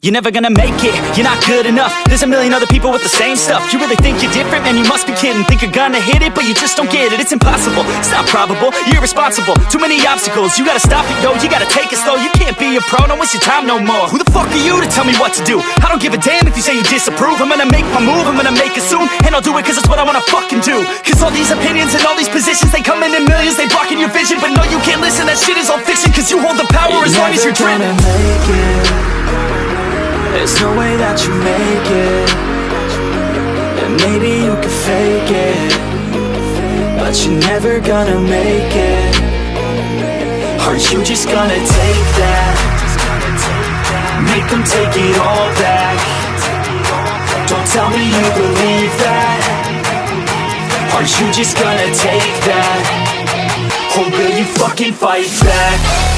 You're never gonna make it, you're not good enough. There's a million other people with the same stuff. You really think you're different? Man, you must be kidding. Think you're gonna hit it, but you just don't get it. It's impossible, it's not probable, you're irresponsible. Too many obstacles, you gotta stop it, yo. You gotta take it slow, you can't be a pro. Don't waste your time no more. Who the fuck are you to tell me what to do? I don't give a damn if you say you disapprove. I'm gonna make my move, I'm gonna make it soon. And I'll do it cause it's what I wanna fucking do. Cause all these opinions and all these positions, they come in millions, they blocking your vision. But no, you can't listen, that shit is all fiction. Cause you hold the power as long as you're dreaming. There's no way that you make it. And maybe you can fake it, but you're never gonna make it. Aren't you just gonna take that? Make them take it all back. Don't tell me you believe that. Aren't you just gonna take that? Or will you fucking fight back?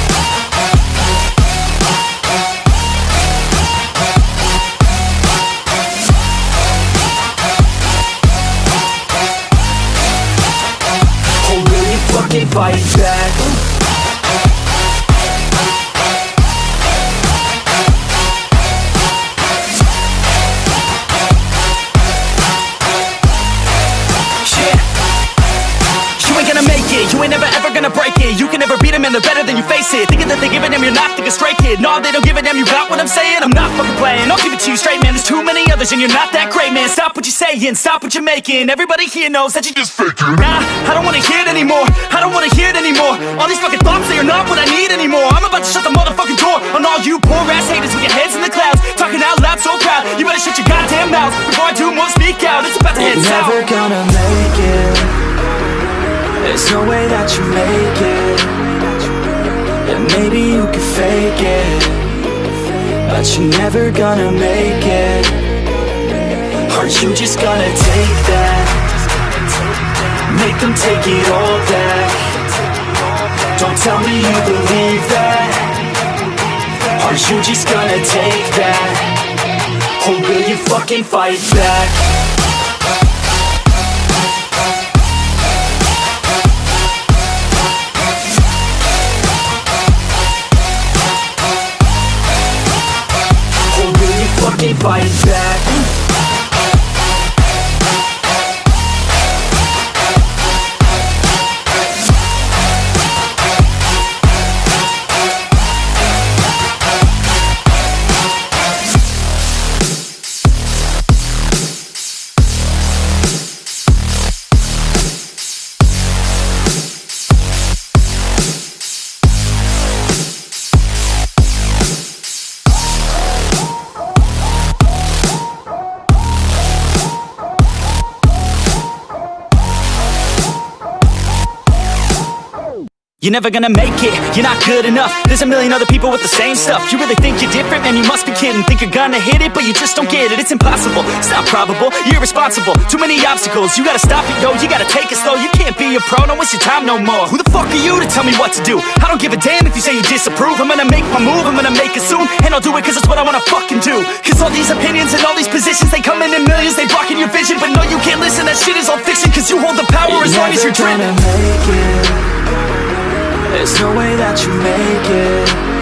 Fight back. You ain't never ever gonna break it. You can never beat them and they're better than you face it. Thinking that they giving them, you're not thinking straight, kid. No, they don't give a damn, you got what I'm saying? I'm not fucking playing, I'll give it to you straight, man. There's too many others and you're not that great, man. Stop what you're saying, stop what you're making. Everybody here knows that you just faking. Nah, I don't wanna hear it anymore, I don't wanna hear it anymore. All these fucking thoughts, they are not what I need anymore. I'm about to shut the motherfucking door on all you poor ass haters with your heads in the clouds, talking out loud so proud. You better shut your goddamn mouth before I do more, speak out. It's about to head south. You're never gonna make it. There's no way that you make it. And maybe you can fake it, but you're never gonna make it. Aren't you just gonna take that? Make them take it all back. Don't tell me you believe that. Aren't you just gonna take that? Or will you fucking fight back? Fight back. You're never gonna make it, you're not good enough. There's a million other people with the same stuff. You really think you're different? Man, you must be kidding. Think you're gonna hit it, but you just don't get it. It's impossible, it's not probable, you're irresponsible. Too many obstacles, you gotta stop it, yo. You gotta take it slow, you can't be a pro. Don't waste your time no more. Who the fuck are you to tell me what to do? I don't give a damn if you say you disapprove. I'm gonna make my move, I'm gonna make it soon. And I'll do it cause it's what I wanna fucking do. Cause all these opinions and all these positions, they come in millions, they blocking your vision. But no, you can't listen, that shit is all fiction. Cause you hold the power as long as you're dreaming. There's no way that you make it.